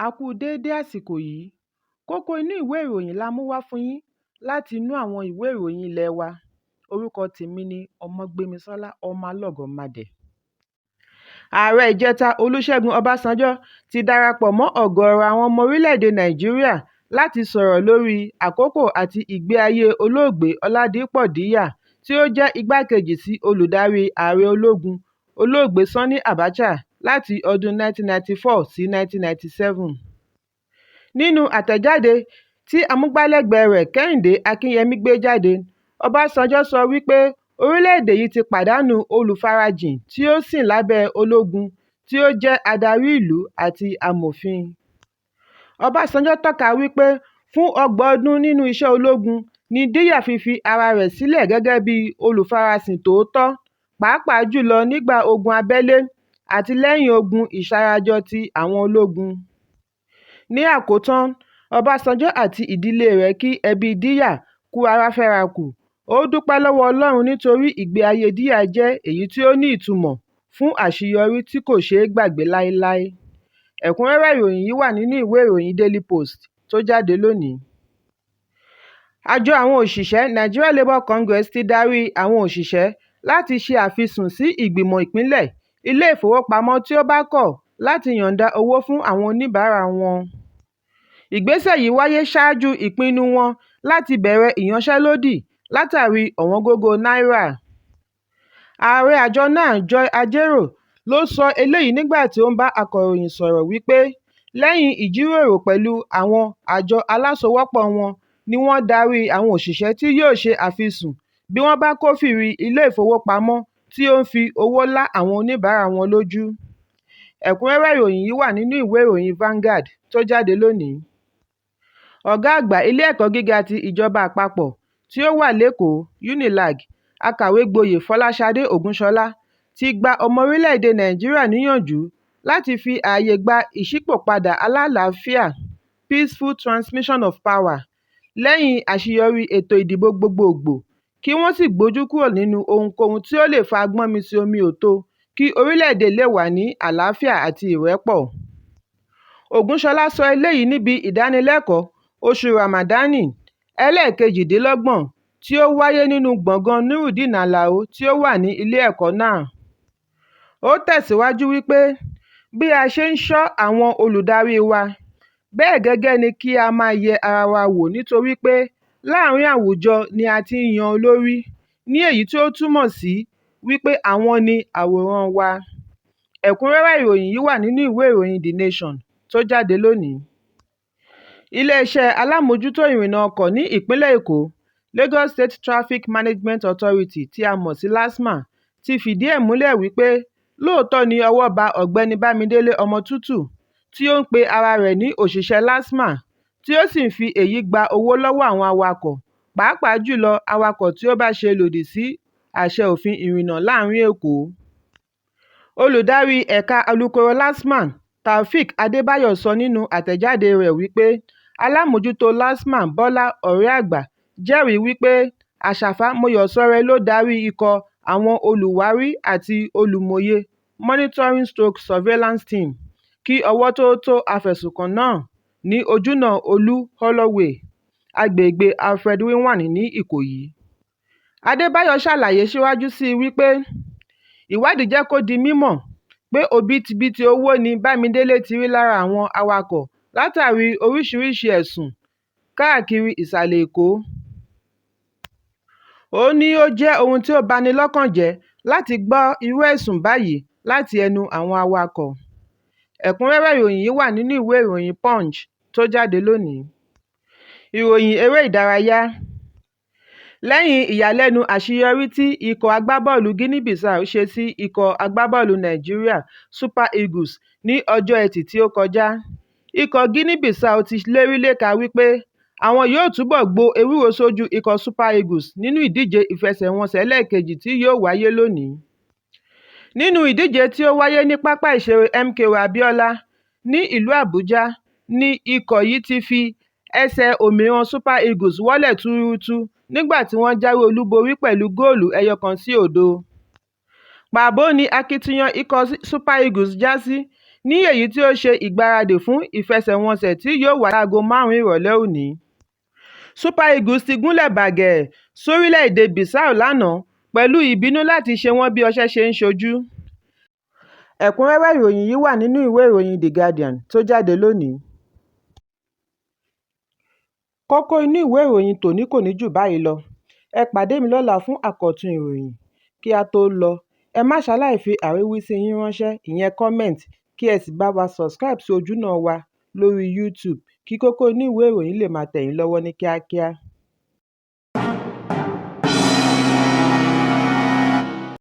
A kú déédé àsìkò yìí. Kókó inú ìwé ìròyìn la mú wá fún yín láti inú àwọn ìwé ìròyìn ilé wa. Orúkọ tèmi ni Ọmọgbémisọ́lá ọmọ Alọ́gọ̀madẹ̀. Ààrẹ ìjẹta Olúṣẹ́gun Ọbásanjọ́ ti darapọ̀ mọ́ ọ̀gọ̀ọ̀rọ̀ àwọn ọmọ orílẹ̀-èdè Nàìjíríà láti sọ̀rọ̀ lórí àkókò àti ìgbé ayé olóògbé Ọládìpọ̀ Díyà tí ó jẹ́ igbákejì sí olùdarí ààrẹ ológun olóògbé Sani Abacha láti ọdún 1994 sí 1997. Nínú àtẹ̀jáde tí amúgbálẹ́gbẹ̀ẹ́ rẹ̀ Kẹ́hìndé Akínyẹmí gbé jáde, Ọbásanjọ́ sọ wípé orílẹ̀-èdè yìí ti pàdánù olùfarajìn tí ó sìn lábẹ́ ológun tí ó jẹ́ adarí ìlú àti amòfin. Ọbásanjọ́ tọ́ka wípé fún 30 ọdún nínú iṣẹ́ ológun ni Díyà fi ara rẹ̀ sílẹ̀ gẹ́gẹ́ bí olùfarasìn tòótọ́, pàápàá jùlọ nígbà ogun abẹ́lé àti lẹ́yìn ogun ìṣarajọ ti àwọn ológun. Ní àkótán, Ọbásanjọ́ àti ìdílé rẹ̀ kí ẹbí Díyà kú ara fẹ́ra kù. Ó dúpẹ́ lọ́wọ́ Ọlọ́run nítorí ìgbé ayé Díyà jẹ́ èyí tí ó ní ìtumọ̀ fún àṣeyọrí tí kò ṣeé gbàgbé láéláé. Ẹ̀kúnrẹ́rẹ́ ìròyìn yìí wà nínú ìwé ìròyìn Daily Post tó jáde lónìí. Àjọ àwọn òṣìṣẹ́ Nigeria Labour Congress ti darí àwọn òṣìṣẹ́ láti ṣe àfisùn sí ìgbìmọ̀ ìpínlẹ̀ ilé ìfowópamọ́ tí ó bá kọ̀ láti yọ̀ǹda owó fún àwọn oníbàárà wọn. Ìgbésẹ̀ yìí wáyé ṣáájú ìpinnu wọn láti bẹ̀rẹ̀ ìyanṣẹ́lódì látàrí ọ̀wọ́ngógó náírà. Ààrẹ àjọ náà Joy Ajaero ló sọ eléyìí nígbà tí ó ń bá akọ̀ròyìn sọ̀rọ̀ wípé lẹ́yìn ìjíròrò pẹ̀lú àwọn àjọ alásowọ́pọ̀ wọn ni wọ́n darí àwọn òṣìṣẹ́ tí yóò ṣe àfisùn bí wọ́n bá kófìrí ilé ìfowópamọ́ tí ó ń fi owó lá àwọn oníbàárà wọn lójú. Ẹ̀kúnrẹ́rẹ́ ìròyìn yìí wà nínú ìwé ìròyìn Vanguard tó jáde lónìí. Ọ̀gá àgbà ilé ẹ̀kọ́ gíga ti ìjọba àpapọ̀ tí ó wà lÉkòó UNILAG, akàwé gboyè Fọláṣadé Ògúnṣọlá ti gba ọmọ orílẹ̀-èdè Nàìjíríà níyànjú láti fi ààyè gba ìṣípòpadà alálàáfíà peaceful transmission of power lẹ́yìn àṣeyọrí ètò ìdìbò gbogbogbò, kí wọ́n sì gbójú kúrò nínú ohunkóhun tí ó lè fa gbọ́nmi-sí-omi-ò-tó kí orílẹ̀-èdè lè wà ní àlàáfíà àti ìrẹ́pọ̀. Ògúnṣọlá sọ eléyìí níbi ìdánilẹ́kọ̀ọ́ oṣù Ramadani ẹlẹ́ẹ̀kejìdínlọ́gbọ̀n tí ó wáyé nínú gbọ̀ngàn Nurudeen Alao tí ó wà ní ilé ẹ̀kọ́ náà. Ó tẹ̀síwájú wípé bí a ṣe ń ṣọ́ àwọn olùdarí wa, bẹ́ẹ̀ gẹ́gẹ́ ni kí a máa yẹ ara wa wò nítorí pé láàárín àwùjọ ni a ti ń yan olórí, ní èyí tí ó túmọ̀ sí wípé àwọn ni àwòrán wa. Ẹ̀kúnrẹ́rẹ́ ìròyìn yìí wà nínú ìwé ìròyìn The Nation tó jáde lónìí. Iléeṣẹ́ alámòójútó ìrìnnà ọkọ̀ ní ìpínlẹ̀ Èkó, Lagos State Traffic Management Authority tí a mọ̀ sí LASTMA, ti fìdí ẹ̀ múlẹ̀ wípé lóòótọ́ ni ọwọ́ ba ọ̀gbẹ́ni Bámidélé Ọmọtútù tí ó ń pe ara rẹ̀ ní òṣìṣẹ́ LASTMA tí ó sì ń fi èyí gba owó lọ́wọ́ àwọn awakọ̀, pàápàá jùlọ awakọ̀ tí ó bá ṣe lòdì sí àṣẹ òfin ìrìnnà láàrin Èkó. Olùdarí ẹ̀ka alukoro LASTMA Taofeek Adébáyọ̀ sọ nínú àtẹ̀jáde rẹ̀ wípé alámòójútó LASTMA Bọ́lá Ọ̀rẹ́àgbà jẹ́rìí wípé Àṣàfà Mọ́yọ̀sọ́rẹ́ ló darí ikọ̀ àwọn olùwárí àti olùmọ̀ye monitoring/surveillance team kí ọwọ́ tó tó afẹ̀sùnkàn náà ní ojúnà Olú Holloway, agbègbè Alfred Winwan ní Ìkòyí. Adébáyọ̀ ṣàlàyé síwájú sí i wípé ìwádìí jẹ́ kó di mímọ̀ pé òbítíbitì owó ni Bámidélé ti rí lára àwọn awakọ̀ látàrí oríṣiríṣi ẹ̀sùn káàkiri ìsàlẹ̀ Èkó. Ó ní ó jẹ́ ohun tí ó bani lọ́kàn jẹ́ láti gbọ́ irú ẹ̀sùn báyìí láti ẹnu àwọn awakọ̀. Ẹ̀kúnrẹ́rẹ́ ìròyìn yìí wà nínú ìwé ìròyìn Punch tó jáde lónìí. Ìròyìn eré ìdárayá. Lẹ́yìn ìyàlẹ́nu àṣeyọrí tí ikọ̀ agbábọ́ọ̀lù Guinea-Bissau ṣe sí ikọ̀ agbábọ́ọ̀lù Nigeria Super Eagles ní ọjọ́ Ẹtì tí ó kọjá, ikọ̀ Guinea-Bissau ti lérí léka wípé àwọn yóò túbọ̀ gbo ewúro sójú ikọ̀ Super Eagles nínú ìdíje ìfẹsẹ̀wọnsẹ̀ ẹlẹ́ẹ̀kejì tí yóò wáyé lónìí. Nínú ìdíje tí ó wáyé ní pápá ìṣeré MKO Abiola ní ìlú Àbújá ní ikọ̀ yìí ti fi ẹsẹ̀ òmìrán Super Eagles wọ́lẹ̀ túúrútú nígbà tí wọ́n jáwé olúborí pẹ̀lú góòlù 1-0. Pàbó ni akitiyan ikọ̀ Super Eagles já sí ní èyí tí ó ṣe ìgbáradì fún ìfẹsẹ̀wọnsẹ̀ tí yóò wáyé láago 5 ìrọ̀lẹ́ òní. Super Eagles ti gúnlẹ̀ bàgẹ́ sórílẹ̀-èdè Bissau lánàá pẹ̀lú ìbínú láti ṣe wọ́n bí ọṣẹ́ ṣe ń ṣojú. Ẹ̀kúnrẹ́rẹ́ ìròyìn yìí wà nínú ìwé ìròyìn The Guardian tó jáde lónìí. Kókó inú ìwé ìròyìn tòní kò ní jù báyìí lọ. Ẹ pàdé mi lọ́la fún àkọ́tún ìròyìn. Kí a tó lọ, ẹ má ṣaláì fi àríwísí yín ránṣẹ́, ìyẹn comment, kí ẹ sì bá wa subscribe sí ojúnà wa lórí YouTube kí kókó inú ìwé ìròyìn lè máa tẹ̀ yín lọ́wọ́ ní kíákíá.